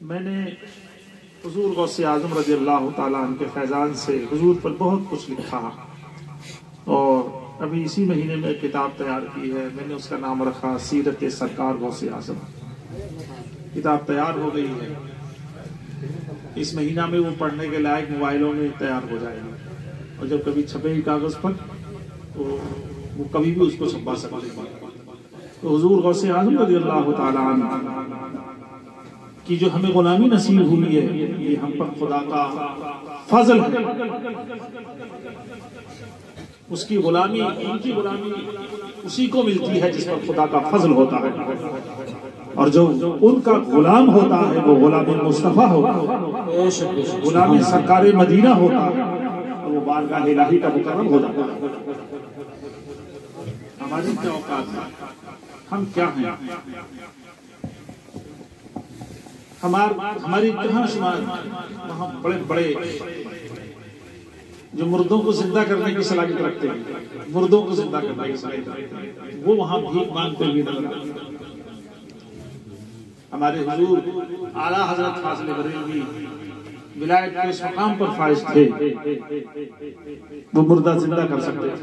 मैंने हुजूर गौसे आज़म रज़ियल्लाहु ताला अन्हु के फैज़ान से हुजूर पर बहुत कुछ लिखा और अभी इसी महीने में किताब तैयार की है। मैंने उसका नाम रखा सीरत सरकार गौसे आज़म। किताब तैयार हो गई है, इस महीना में वो पढ़ने के लायक मोबाइलों में तैयार हो जाएगी और जब कभी छपेगी कागज पर तो वो कभी भी उसको छपा सकते हैं। तो हुजूर गौसे आज़म रज़ियल्लाहु ताला अन्हु कि जो हमें गुलामी नसीब हुई है, ये हम पर खुदा का फजल है। उसकी गुलामी, उनकी गुलामी उसी को मिलती है जिस पर खुदा का फजल होता है, और जो उनका गुलाम होता है वो गुलाम मुस्तफा होता है, गुलाम सरकार मदीना होता है और वो बारगाह इलाही का मुकर्रम हो जाता है। हमारी क्या औकात है, हम क्या हैं, हमारी कहाँ शुमार। वहाँ बड़े बड़े जो मुर्दों को जिंदा करने की सलाहियत रखते हैं, मुर्दों को जिंदा करने की सलाहियत रखते हैं, वो वहाँ भीख मांगते हुए नजर आते हैं। हमारे हुजूर आला हजरत फाज़िल बरेलवी विलायत के उस मकाम पर फाइज थे, वो मुर्दा जिंदा कर सकते थे।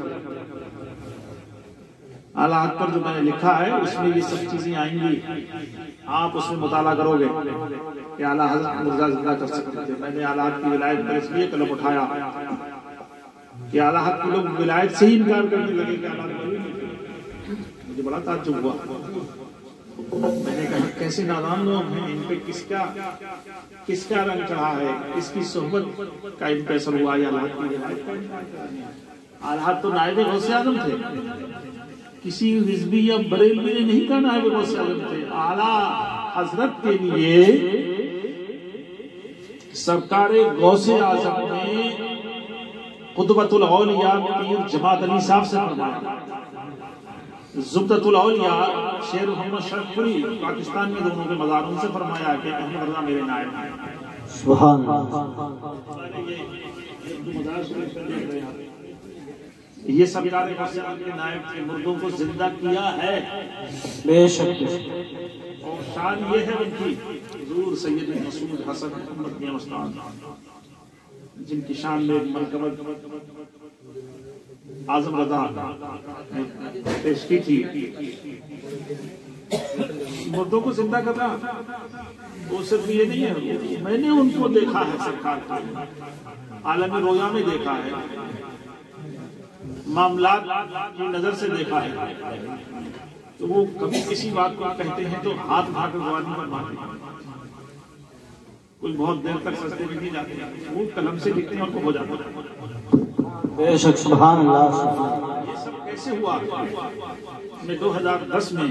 आला हद पर जो मैंने लिखा है उसमें ये सब चीजें आएंगी, आप उसमें मुताला करोगे कि आला हज़रत मुर्दा जिंदा कर सकते थे। मैंने आला हद की विलायत पर इसलिए कलम उठाया कि आला हद के लोग विलायत से ही इनकार करने लगे कि आला मुझे बड़ा ताज्जुब हुआ। मैंने कहा कैसे नादान लोग हैं, इन पे किसका रंग चढ़ा है, किसकी सोहबत का इन पे असर हुआ। आला हद तो नायब गौसे आज़म थे, किसी हिज़्बी या बरेलवी ने नहीं कहा नायब गौसे आज़म थे। आला हजरत के लिए सरकारे गौसे आज़म ने कुतुबतुल औलिया पीर जमात अली साहब से फरमाया, ज़ुब्दतुल औलिया शेर मोहम्मद शरफुरी पाकिस्तान में दोनों के मज़ारों से फरमाया कि अहमद रज़ा मेरे नायब हैं। सुभान ये सरकार के नायब थे, मुर्दों को जिंदा किया है बेशक। और शान ये है उनकी, हुजूर सैयद मसूद हसन अहमद मियां उस्ताद, जिनकी शान में मरकबत आज़म रज़ा पेश की थी। मुर्दों को जिंदा करना वो सिर्फ ये नहीं है, मैंने उनको देखा है सरकार को आलमी रोया में देखा है, मामलात की नजर से देखा है। तो वो कभी किसी बात को कहते हैं तो हाथ उठाकर जवानी पर मारते हैं, कोई बहुत देर तक सजदे में नहीं जाते, वो कलम से लिखते हैं और हो जाता है। बेशक सुभान अल्लाह। ये सब कैसे हुआ? मैं 2010 में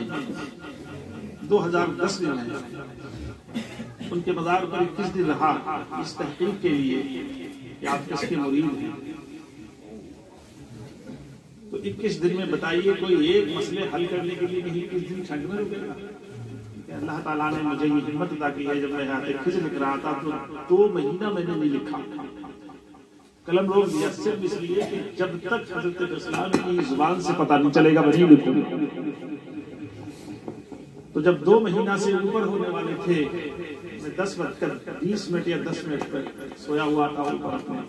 उनके मज़ार पर 21 दिन रहा इस तहकीक के लिए कि आप किसके मुरीद हैं। तो 21 दिन में बताइए कोई एक मसले हल करने के लिए नहीं 21 दिन ठंड में रुकेगा। अल्लाह ताला ने मुझे ये हिम्मत अता की है, जब मैं हाथ लिख रहा था तो 2 महीना मैंने नहीं लिखा, कलम रोक दिया, सिर्फ इसलिए कि जब तक हज़रत इस्लाम की जुबान से पता नहीं चलेगा मैं नहीं लिखूंगा। तो जब 2 महीना से ऊपर होने वाले थे, मैं 10:20 या 10 मिनट पर सोया हुआ था ऊपर अपने,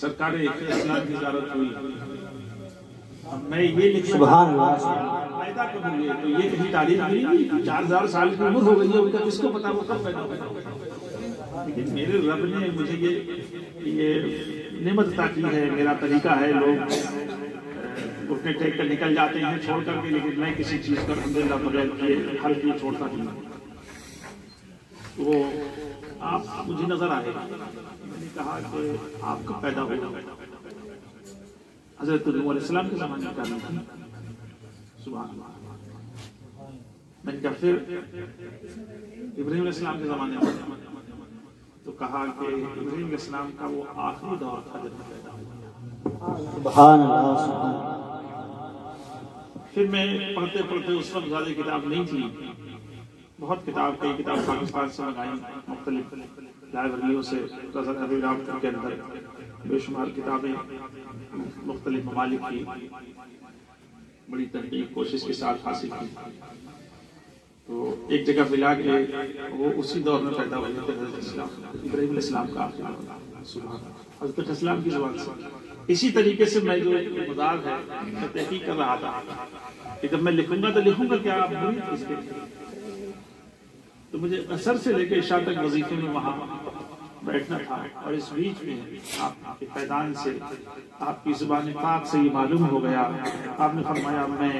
सरकार इस्लाम की ज़ियारत हुई। मैं ये लिख सुभान अल्लाह पैदा कब हुए, तो ये कहीं तारीख नहीं, 4000 साल की उम्र हो गई है उनका, किसको पता वो कब पैदा हुआ। लेकिन मेरे रब ने मुझे ये नेमत अता की है, मेरा तरीका है, लोग उठने टेक कर निकल जाते हैं छोड़ करके, लेकिन मैं किसी चीज पर अल्हम्दुलिल्लाह बगैर किए हल किए छोड़ता नहीं। तो आप मुझे नजर आए, मैंने कहा कि आप कब पैदा हुआ? हजरत नूह अलैहिस्सलाम के ज़माने का नहीं, सुभान अल्लाह। मैंने कहा फिर इब्राहीम अलैहिस्सलाम के ज़माने में, तो कहा कि इब्राहीम अलैहिस्सलाम का वो आखिरी दौर था जब पैदा हुआ। सुभान अल्लाह। फिर मैं पढ़ते पढ़ते, उस वक्त ज़्यादा किताब नहीं थी, बहुत कई किताब पाकिस्तान से मंगाई, मुख्तलिफ लाइब्रेरियों से, अभी के अंदर बेशुमार किताबें मुख्तलिफ ममालिक की बड़ी तहकीक कोशिश के साथ हासिल की। तो एक जगह मिला के वो उसी दौर में पैदा हुए थे हज़रत इब्राहीम इस्लाम का हज़रत इस्लाम की ज़ुबान से। इसी तरीके से मैं जो मज़ार है मैं तहकीक कर रहा था कि जब मैं लिखूंगा तो लिखूंगा क्या आप मुरीद किसके, तो मुझे असर से लेकर इशा तक वजीफे में वहां बैठना था। और इस बीच में आपके पैदान से आपकी ज़ुबान पाक से ये मालूम हो गया, आपने फरमाया मैं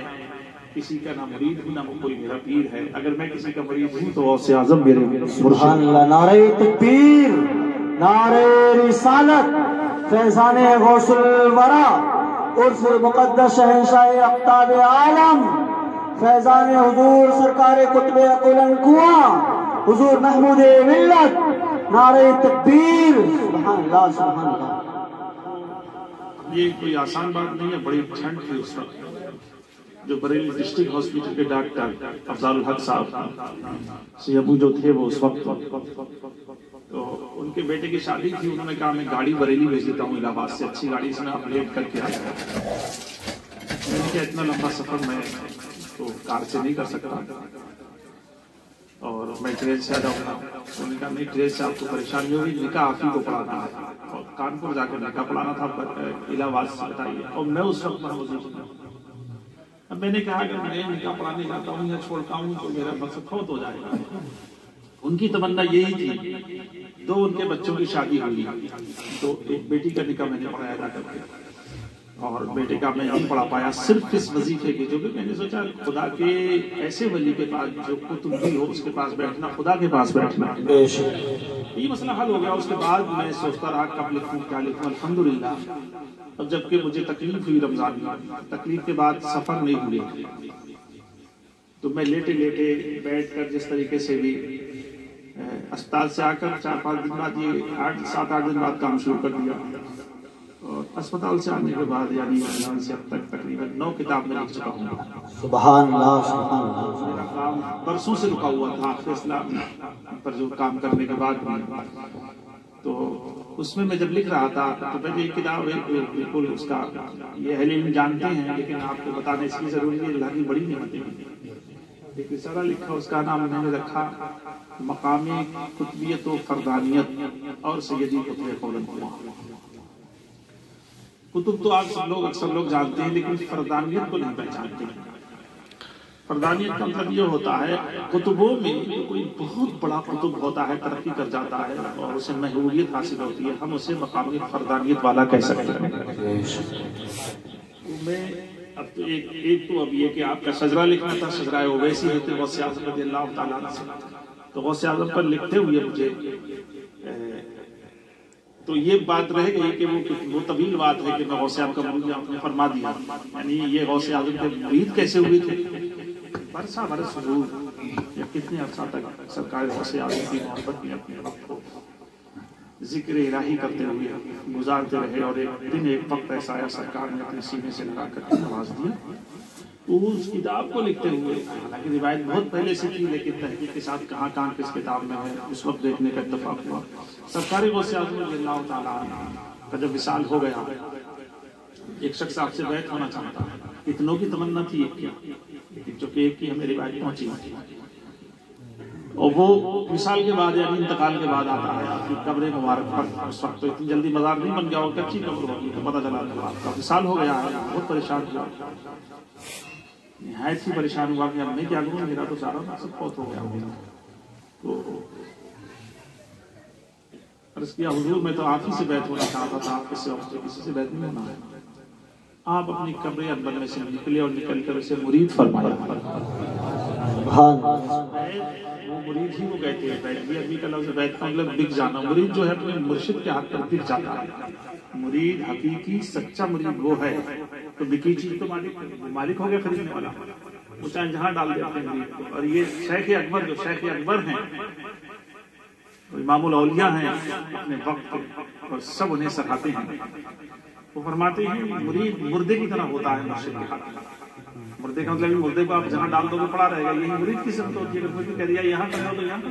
किसी का ना मुरीद हूँ ना कोई मेरा पीर है, अगर मैं किसी का मुरीद हूँ तो गौसे आज़म मेरे। सुभान अल्लाह। नारे तकबीर, नारे रिसालत, फैज़ाने गौसुल वरा, उर्स मुक़द्दस शहंशाह अक़ताब आलम, फैज़ाने हुजूर सरकार कुतुब अकुलन कुआं, हुजूर महमूद मिल्लत, नारे तकबीर, सुभान अल्लाह सुभान अल्लाह। ये कोई आसान बात नहीं है, बड़ी ठंड थी उस वक्त। जो बरेली डिस्ट्रिक्ट हॉस्पिटल के डॉक्टर अफजालुल हक साहब सियाबू जो थे वो उस वक्त, तो उनके बेटे की शादी थी, उन्होंने कहा मैं गाड़ी बरेली भेज देता हूँ इलाहाबाद से, अच्छी गाड़ी से आप लेट करके आया। मैंने क्या इतना लंबा सफर मैं तो कार से नहीं कर सकता और मैं ट्रेन से आ जाऊँगा। उन्होंने कहा नहीं, ट्रेन से आपको परेशानी होगी, निकाह आप ही को पढ़ाना है और कानपुर जाकर निकाह पढ़ाना था इलाहाबाद से, बताइए। और मैं उस वक्त मौजूद था। अब मैंने कहा अगर मैं निकाह पढ़ाने जाता हूँ या छोड़ता हूँ तो मेरा मकसद फौत हो जाएगा। उनकी तमन्ना यही थी। दो उनके बच्चों की शादी हुई, तो एक बेटी का निकाह मैंने पढ़ाया जा करके और बेटे का मैं नहीं पढ़ा पाया, सिर्फ इस वजीफे के। जो भी मैंने सोचा खुदा के ऐसे वली के पास जो कुतुबी हो उसके पास बैठना, खुदा के पास बैठना, ये मसला हल हो गया। उसके बाद मैं सोचता रहा कब लिखूं क्या लिखूं। अल्हम्दुलिल्लाह अब जबकि मुझे तकलीफ हुई रमजान में, तकलीफ के बाद सफर नहीं हुई, तो मैं लेटे लेटे बैठ कर जिस तरीके से भी अस्पताल से आकर 4-5 दिन बाद, ये 7-8 दिन बाद काम शुरू कर दिया और अस्पताल से आने के बाद यानी रमजान से अब तक तकरीबन 9 किताब में लिख चुका हूँ। सुभान अल्लाह सुभान अल्लाह। मेरा काम बरसों से रुका हुआ था इस्लाम पर जो काम करने के बाद भी, तो उसमें मैं जब लिख रहा था तो मैंने एक किताब बिल्कुल उसका ये अहले इल्म जानते हैं लेकिन आपको बताने इसकी जरूरी है, अल्लाह की बड़ी नेमतें। एक रिसाला लिखा, उसका नाम मैंने रखा मकामी कुतुबियत व फरदानियत और सैयदी कुतुब कौलन कुआं। कुतुब तो आप सब लोग अक्सर लोग जानते हैं लेकिन फरदानियत को नहीं पहचानते। फरदानियत का मतलब ये होता है कुतुबों में कोई बहुत बड़ा कुतुब होता है, तरक्की कर जाता है और उसे महबूबियत हासिल होती है, हम उसे मकामी फरदानियत वाला कह सकते हैं। तो मैं अब तो एक तो अब ये कि आपका शजरा लिखना था, शजरा ओवैसी है गौसे आज़म रज़ियल्लाहु ताला अन्हु से, तो गौसे आज़म पर लिखते हुए मुझे तो ये बात रह गई कि वो तवील बात है कि मैं गौसे आज़म का मुरीद, आपने फरमा दिया, यानी ये गौसे आज़म के मुरीद कैसे हुए थे। बरस या कितने अरसा तक सरकार गौसे आज़म की मोहब्बत में अपने वक्त को जिक्र इलाही करते हुए गुजारते रहे और एक दिन एक वक्त ऐसा आया सरकार ने अपने सीने से लगा कर नवाज दिया। तो उस किताब को लिखते हुए, हालांकि रिवायत बहुत पहले से थी लेकिन तहकीक के साथ कहाँ किस किताब में है उस वक्त देखने का इत्तेफाक हुआ। सरकारी गौसे आज़म रज़ियल्लाहु ताला अन्हु का जब विसाल हो गया, एक शख्स आपसे बैत होना चाहता, इतनों की तमन्ना थी एक की, जो कि एक की हमें रिवायत पहुंची और वो विसाल के बाद यानी इंतकाल के बाद आता है आपकी कब्र मुबारक पर। उस वक्त तो इतनी जल्दी मज़ार नहीं बन गया और कच्ची कब्र होगी, तो पता चला आपका विसाल हो गया है। बहुत परेशान हुआ, निहायत ही परेशान हुआ कि अब मैं क्या करूँ, मेरा तो सारा सब बहुत हो गया। तो अर्ज़ किया हुजूर मैं तो आप ही से बैत होना चाहता था, आपके सिवा किसी से बैत नहीं होना है। आप अपनी कब्र अकबर में से निकले और निकल कर उसे मुरीद फरमाया। वो मुरीद ही वो कहते हैं, बैत भी अभी का लफ्ज़ बैत का मतलब बिक जाना। मुरीद जो है अपने मुर्शिद के हाथ पर बिक जाता है। मुरीद हकीकी सच्चा मुरीद वो है तो बिकी चीज तो मालिक हो गया खरीदने वाला, वो चाहे जहां डाल दे अपने मुरीद को। और ये शेख अकबर जो शेख अकबर हैं, इमामुल औलिया हैं अपने वक्त के और सब उन्हें सराहते हैं। वो फरमाते हैं मुरीद मुर्दे की तरह होता है मुर्शिद के हाथ। मुर्दे का मतलब मुर्दे को आप जहाँ डाल दोगे पड़ा रहेगा, यही मुरीद की सिफत होती है। कह दिया यहाँ कर दो तो यहाँ कर,